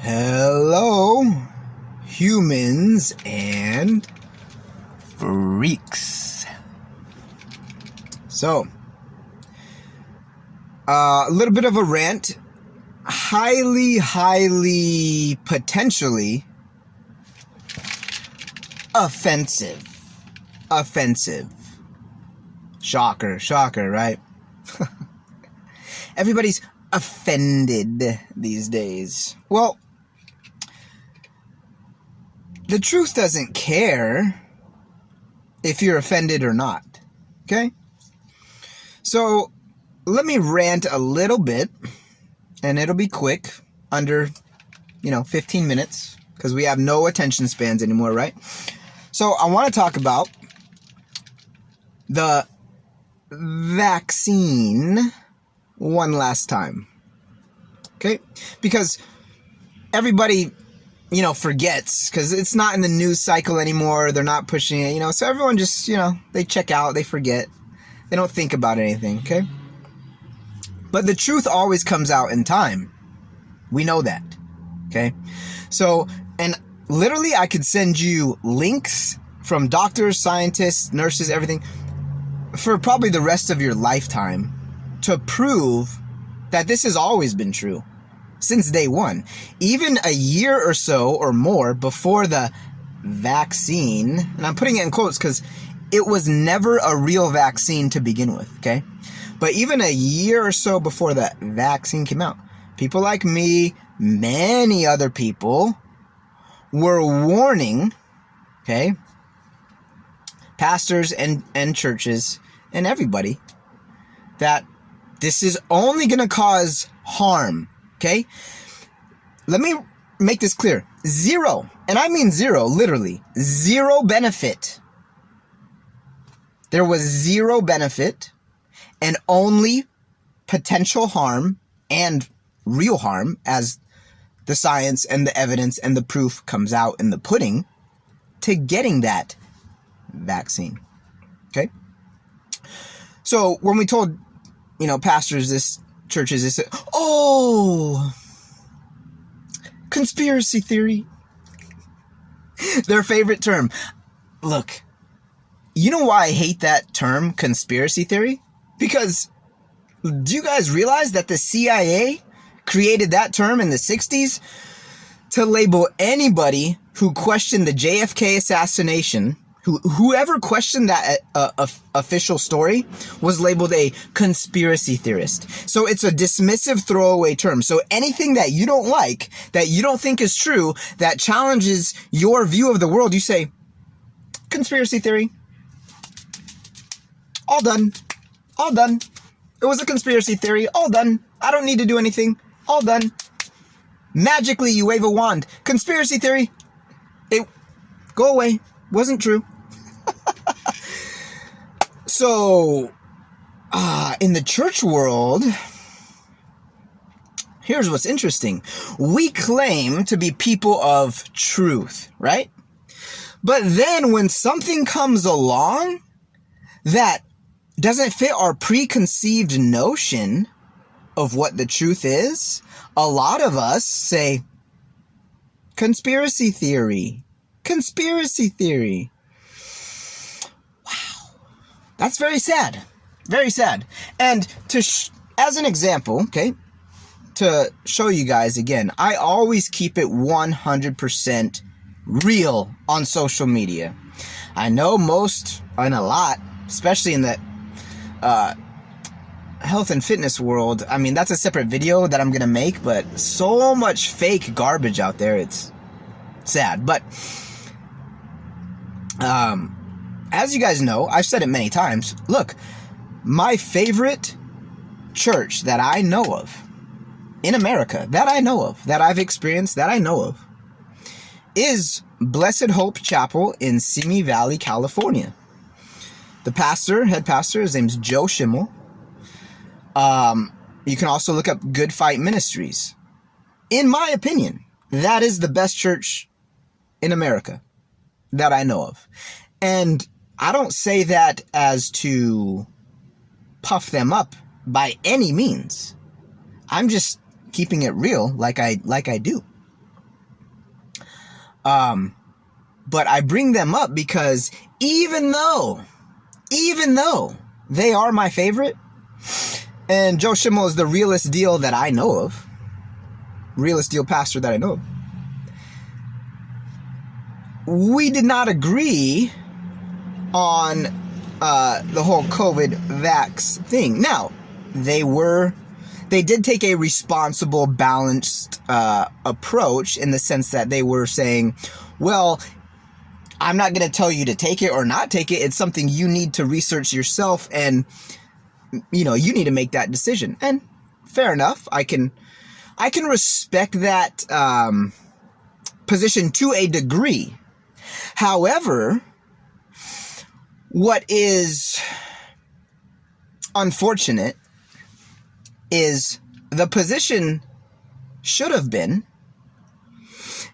Hello, humans and freaks. So, a little bit of a rant. Highly, potentially offensive. Shocker, right? Everybody's offended these days. Well, the truth doesn't care if you're offended or not, okay? So, let me rant a little bit, and it'll be quick, under, 15 minutes, because we have no attention spans anymore, right? So, I want to talk about the vaccine one last time, okay? Because everybody forgets, because it's not in the news cycle anymore. They're not pushing it, so everyone just, they check out, they forget. They don't think about anything, okay? But the truth always comes out in time. We know that, okay? So, and literally I could send you links from doctors, scientists, nurses, everything, for probably the rest of your lifetime to prove that this has always been true. Since day one, even a year or so or more before the vaccine, and I'm putting it in quotes because it was never a real vaccine to begin with, okay? But even a year or so before the vaccine came out, people like me, many other people, were warning, okay, pastors and churches and everybody, that this is only going to cause harm. Okay, let me make this clear. Zero, and I mean zero, literally, zero benefit. There was zero benefit and only potential harm and real harm as the science and the evidence and the proof comes out in the pudding to getting that vaccine. Okay? So when we told, pastors this, churches, they said, oh, conspiracy theory. Their favorite term. Look, you know why I hate that term, conspiracy theory? Because do you guys realize that the CIA created that term in the 60s to label anybody who questioned the JFK assassination? Whoever questioned that official story was labeled a conspiracy theorist. So it's a dismissive throwaway term. So anything that you don't like, that you don't think is true, that challenges your view of the world, you say, conspiracy theory. All done. It was a conspiracy theory. All done. I don't need to do anything. All done. Magically, you wave a wand. Conspiracy theory. Go away. Wasn't true. So, in the church world, here's what's interesting. We claim to be people of truth, right? But then when something comes along that doesn't fit our preconceived notion of what the truth is, a lot of us say, conspiracy theory. Conspiracy theory. Wow. That's very sad. Very sad. And as an example, okay, to show you guys again, I always keep it 100% real on social media. I know most, and a lot, especially in the health and fitness world, I mean, that's a separate video that I'm going to make, but so much fake garbage out there, it's sad. But as you guys know, I've said it many times, look, my favorite church that I know of in America, that I know of, that I've experienced, that I know of, is Blessed Hope Chapel in Simi Valley, California. The head pastor, his name's Joe Schimmel. You can also look up Good Fight Ministries. In my opinion, that is the best church in America that I know of. And I don't say that as to puff them up by any means. I'm just keeping it real like I do. But I bring them up because even though they are my favorite, and Joe Schimmel is the realest deal that I know of, realest deal pastor that I know of, we did not agree on the whole COVID vax thing. Now, they did take a responsible, balanced approach in the sense that they were saying, well, I'm not going to tell you to take it or not take it. It's something you need to research yourself, and you need to make that decision. And fair enough. I can respect that position to a degree. However, what is unfortunate is the position should have been,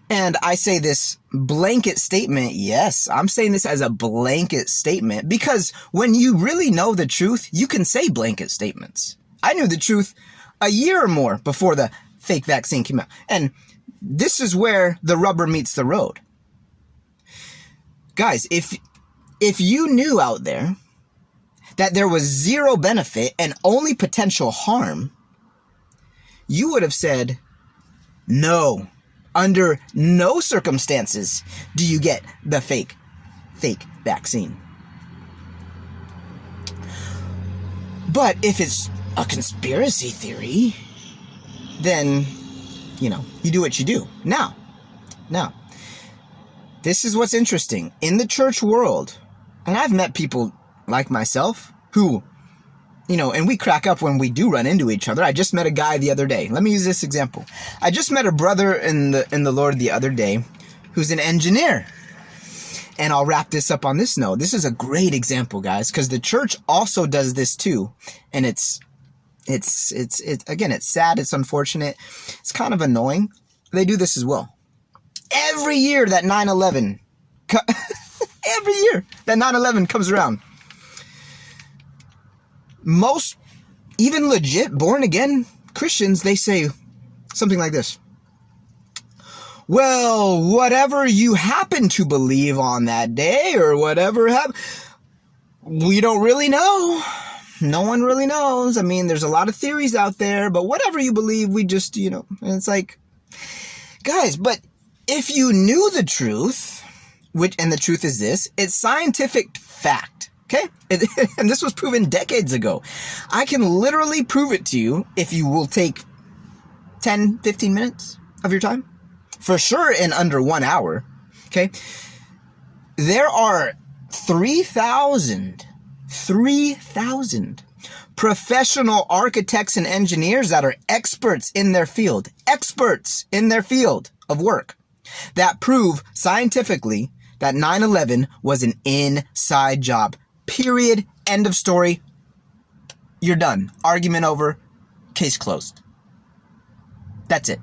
and I say this blanket statement, yes, I'm saying this as a blanket statement, because when you really know the truth, you can say blanket statements. I knew the truth a year or more before the fake vaccine came out. And this is where the rubber meets the road. Guys, if you knew out there that there was zero benefit and only potential harm, you would have said, no, under no circumstances do you get the fake vaccine. But if it's a conspiracy theory, then, you do what you do. Now, this is what's interesting. In the church world, and I've met people like myself who, and we crack up when we do run into each other. I just met a guy the other day. Let me use this example. I just met a brother in the Lord the other day who's an engineer. And I'll wrap this up on this note. This is a great example, guys, because the church also does this too. And it's again, it's sad. It's unfortunate. It's kind of annoying. They do this as well. Every year that 9/11, every year that 9/11 comes around, most, even legit born again Christians, they say something like this. Well, whatever you happen to believe on that day or whatever happened, we don't really know. No one really knows. I mean, there's a lot of theories out there, but whatever you believe, we just, and it's like, guys, but if you knew the truth, and the truth is this, it's scientific fact, okay? And this was proven decades ago. I can literally prove it to you if you will take 10, 15 minutes of your time. For sure in under 1 hour, okay? There are 3,000 professional architects and engineers that are experts in their field of work, that prove scientifically that 9/11 was an inside job. Period. End of story. You're done. Argument over. Case closed. That's it.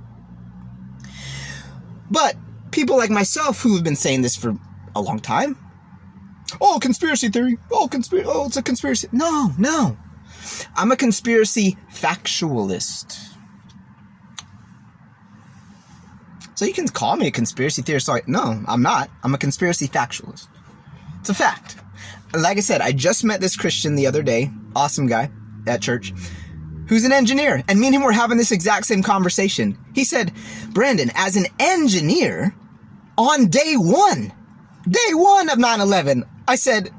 But people like myself who have been saying this for a long time, oh, conspiracy theory. Oh, it's a conspiracy. No. I'm a conspiracy factualist. So you can call me a conspiracy theorist. No, I'm not. I'm a conspiracy factualist. It's a fact. Like I said, I just met this Christian the other day, awesome guy at church, who's an engineer. And me and him were having this exact same conversation. He said, Brandon, as an engineer, on day one of 9/11, I said,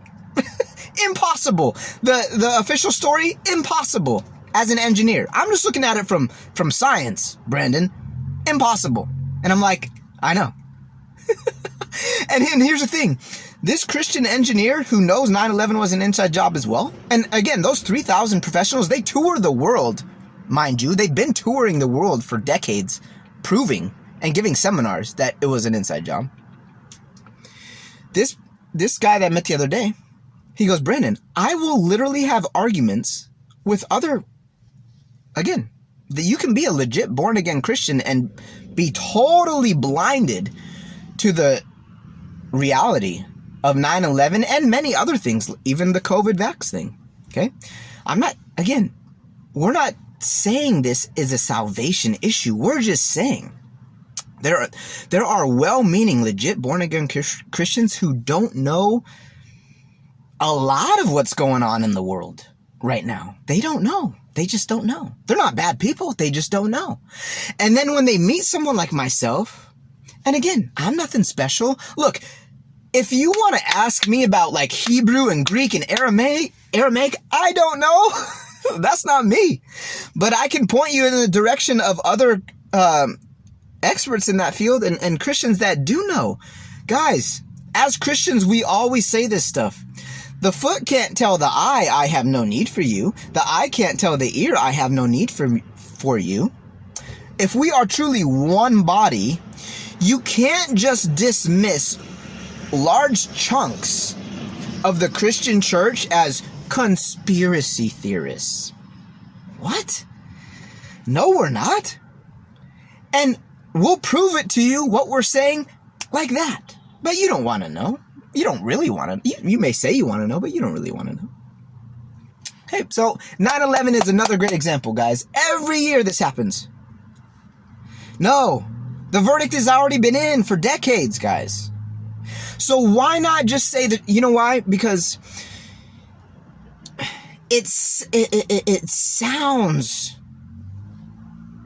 impossible. The official story, impossible. As an engineer, I'm just looking at it from science, Brandon. Impossible. And I'm like, I know. And here's the thing. This Christian engineer who knows 9/11 was an inside job as well. And again, those 3,000 professionals, they tour the world, mind you. They've been touring the world for decades, proving and giving seminars that it was an inside job. This guy that I met the other day, he goes, Brandon, I will literally have arguments with again, that you can be a legit born again Christian and be totally blinded to the reality of 9/11 and many other things, even the COVID vax thing. Okay. We're not saying this is a salvation issue. We're just saying There are well-meaning, legit born-again Christians who don't know a lot of what's going on in the world right now. They don't know. They just don't know. They're not bad people. They just don't know. And then when they meet someone like myself, and again, I'm nothing special. Look, if you want to ask me about like Hebrew and Greek and Aramaic, I don't know. That's not me. But I can point you in the direction of other experts in that field and Christians that do know. Guys, as Christians, we always say this stuff. The foot can't tell the eye, I have no need for you. The eye can't tell the ear, I have no need for you. If we are truly one body, you can't just dismiss large chunks of the Christian church as conspiracy theorists. What? No, we're not. And we'll prove it to you, what we're saying, like that. But you don't want to know. You don't really want to. You may say you want to know, but you don't really want to know. Okay, so 9/11 is another great example, guys. Every year this happens. No, the verdict has already been in for decades, guys. So why not just say that, you know why? Because it sounds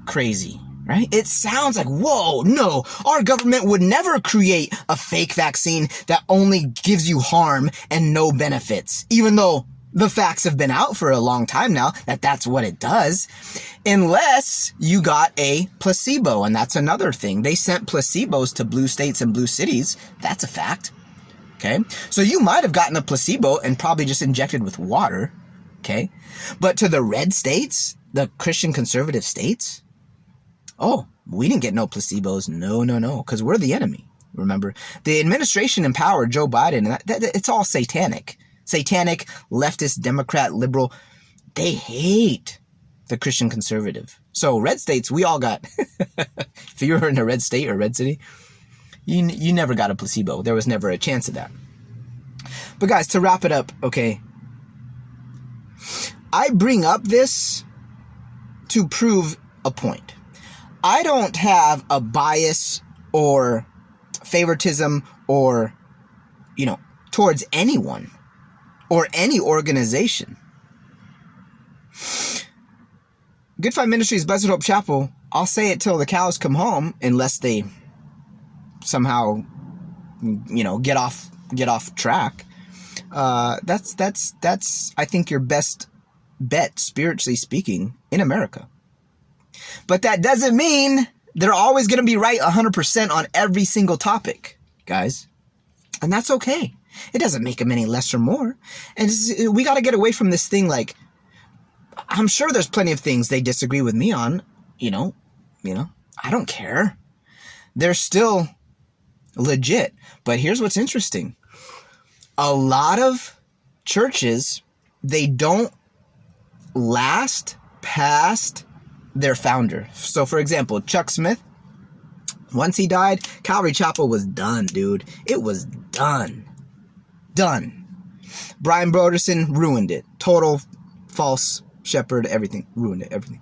crazy. Right? It sounds like, whoa, no, our government would never create a fake vaccine that only gives you harm and no benefits, even though the facts have been out for a long time now that that's what it does, unless you got a placebo. And that's another thing. They sent placebos to blue states and blue cities. That's a fact. Okay. So you might have gotten a placebo and probably just injected with water. Okay. But to the red states, the Christian conservative states, oh, we didn't get no placebos. No, because we're the enemy. Remember, the administration in power, Joe Biden, it's all satanic. Satanic, leftist, Democrat, liberal. They hate the Christian conservative. So red states, we all got, if you were in a red state or red city, you never got a placebo. There was never a chance of that. But guys, to wrap it up, okay, I bring up this to prove a point. I don't have a bias or favoritism or, towards anyone or any organization. Good Fight Ministries, Blessed Hope Chapel, I'll say it till the cows come home, unless they somehow, get off track. That's I think your best bet, spiritually speaking, in America. But that doesn't mean they're always going to be right 100% on every single topic, guys. And that's okay. It doesn't make them any less or more. And we got to get away from this thing like, I'm sure there's plenty of things they disagree with me on, I don't care. They're still legit. But here's what's interesting. A lot of churches, they don't last past their founder. So, for example, Chuck Smith, once he died, Calvary Chapel was done, dude. It was done. Done. Brian Broderson ruined it. Total false shepherd, everything. Ruined it, everything.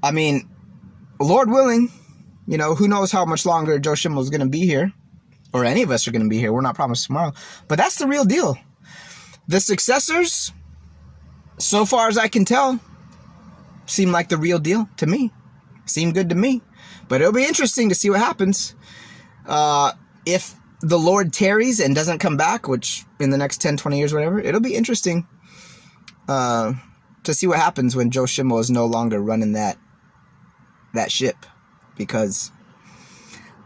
I mean, Lord willing, who knows how much longer Joe Schimmel is going to be here, or any of us are going to be here. We're not promised tomorrow. But that's the real deal. The successors, so far as I can tell, seem like the real deal to me. Seem good to me. But it'll be interesting to see what happens. If the Lord tarries and doesn't come back, which in the next 10, 20 years, whatever, it'll be interesting to see what happens when Joe Schimmel is no longer running that ship. Because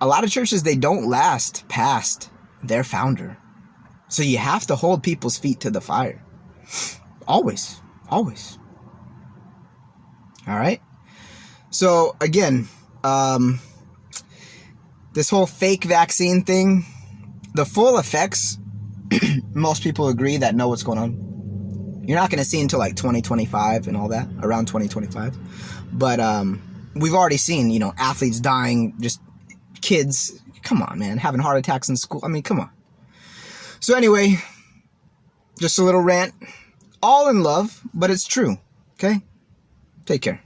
a lot of churches, they don't last past their founder. So you have to hold people's feet to the fire. Always. Always. All right. So again, this whole fake vaccine thing, the full effects, most people agree that know what's going on. You're not going to see until like 2025 and all that, around 2025. But we've already seen, athletes dying, just kids. Come on, man, having heart attacks in school. I mean, come on. So anyway, just a little rant. All in love, but it's true. Okay? Take care.